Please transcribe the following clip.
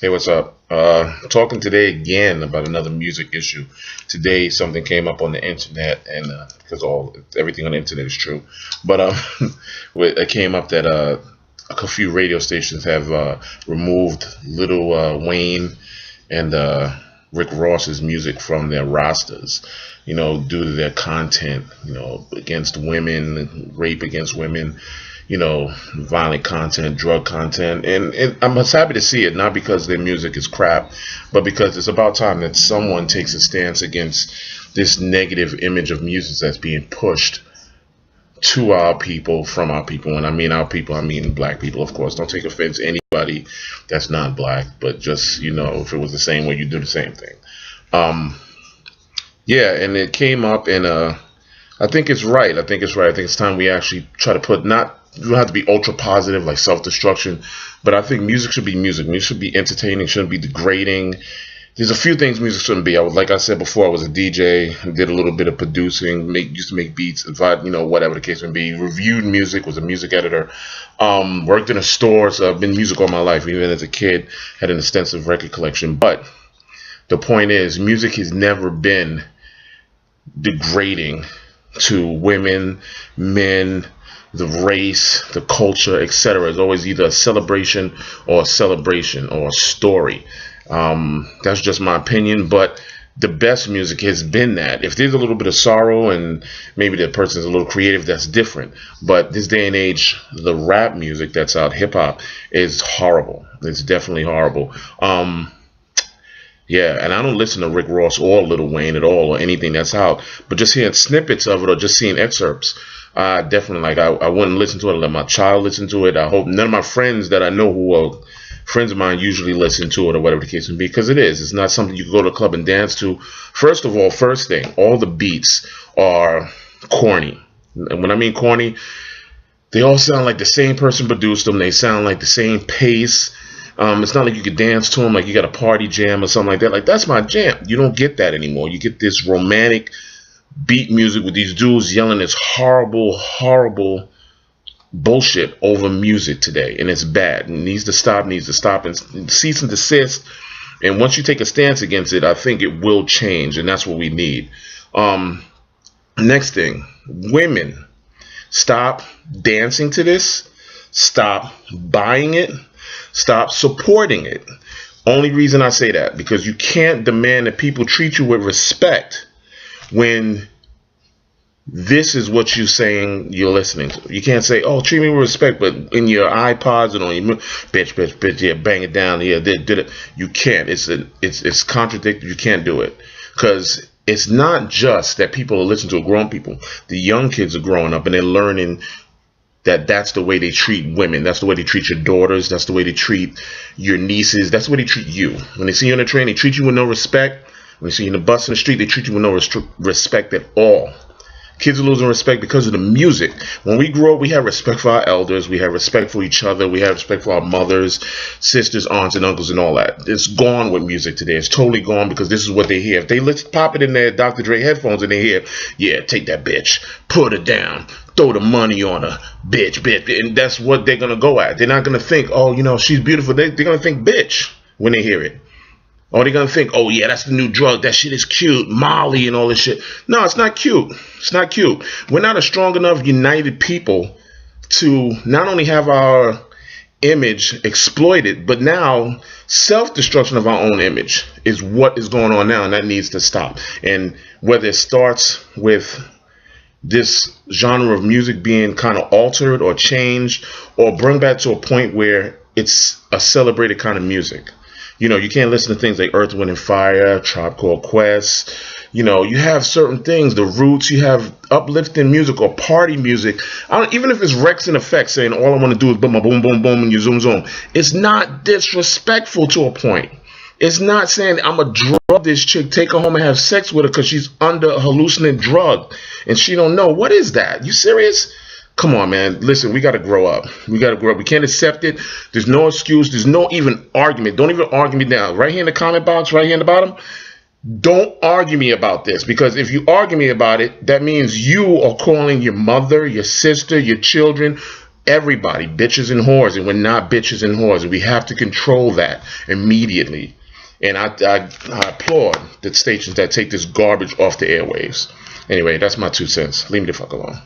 Hey, what's up? Talking today again about another music issue. Today, something came up on the internet, and because all everything on the internet is true, but it came up that a few radio stations have removed Little Wayne and Rick Ross's music from their rosters, due to their content, against women, rape against women, violent content, drug content, and I'm just happy to see it, not because their music is crap, but because it's about time that someone takes a stance against this negative image of music that's being pushed to our people, from our people. When I mean our people, I mean black people, of course. Don't take offense to anybody that's not black, but just, if it was the same way, you do the same thing. Um, yeah, and it came up, and I think it's right. I think it's right. I think it's time we actually try to put, not, you don't have to be ultra positive like self destruction, but I think music should be music. Music should be entertaining, shouldn't be degrading. There's a few things music shouldn't be. Like I said before, I was a DJ, did a little bit of producing, used to make beats, advise, whatever the case may be. Reviewed music, was a music editor. Worked in a store, so I've been music all my life. Even as a kid, had an extensive record collection. But the point is, music has never been degrading to women, men, the race, the culture, etc. It's always either a celebration or a story. That's just my opinion, but the best music has been that. If there's a little bit of sorrow and maybe the person's a little creative, that's different. But this day and age, the rap music that's out, hip hop, is horrible. It's definitely horrible. Yeah, and I don't listen to Rick Ross or Lil Wayne at all or anything that's out, but just hearing snippets of it or just seeing excerpts, definitely, like, I wouldn't listen to it. I let my child listen to it. I hope none of my friends that I know who are friends of mine usually listen to it or whatever the case may be, because it's not something you can go to a club and dance to. First of all, first thing, all the beats are corny. And when I mean corny, they all sound like the same person produced them. They sound like the same pace. It's not like you could dance to them like you got a party jam or something like that. Like, that's my jam. You don't get that anymore. You get this romantic beat music with these dudes yelling this horrible, horrible bullshit over music today, and it's bad. It needs to stop, and cease and desist. And once you take a stance against it, I think it will change, and that's what we need. Next thing, women, stop dancing to this. Stop buying it. Stop supporting it. Only reason I say that, because you can't demand that people treat you with respect when this is what you're saying you're listening to. You can't say, "Oh, treat me with respect," but in your iPods and on your bitch, yeah, bang it down, yeah, did it. You can't. It's contradictory. You can't do it, because it's not just that people are listening to grown people. The young kids are growing up and they're learning that that's the way they treat women. That's the way they treat your daughters. That's the way they treat your nieces. That's the way they treat you. When they see you on the train, they treat you with no respect. When they see you in the bus in the street, they treat you with no respect at all. Kids are losing respect because of the music. When we grow up, we have respect for our elders. We have respect for each other. We have respect for our mothers, sisters, aunts, and uncles, and all that. It's gone with music today. It's totally gone, because this is what they hear. If they pop it in their Dr. Dre headphones and they hear, "Yeah, take that bitch, put her down, throw the money on her, bitch," and that's what they're going to go at. They're not going to think, "Oh, she's beautiful." They're going to think bitch when they hear it. Or they're going to think, "Oh, yeah, that's the new drug. That shit is cute. Molly and all this shit." No, it's not cute. It's not cute. We're not a strong enough, united people to not only have our image exploited, but now self-destruction of our own image is what is going on now, and that needs to stop. And whether it starts with this genre of music being kind of altered or changed, or bring back to a point where it's a celebrated kind of music. You can't listen to things like Earth, Wind, and Fire, Tribe Called Quest. You have certain things, the Roots. You have uplifting music or party music. Even if it's Rex and Effects saying, "All I want to do is boom, boom, boom, boom, and you zoom, zoom." It's not disrespectful to a point. It's not saying, "I'm going to drug this chick, take her home and have sex with her because she's under a hallucinant drug and she don't know." What is that? You serious? Come on, man. Listen, we got to grow up. We got to grow up. We can't accept it. There's no excuse. There's no even argument. Don't even argue me down. Right here in the comment box, right here in the bottom, don't argue me about this, because if you argue me about it, that means you are calling your mother, your sister, your children everybody, bitches and whores, and we're not bitches and whores. We have to control that immediately. And I applaud the stations that take this garbage off the airwaves. Anyway, that's my 2 cents. Leave me the fuck alone.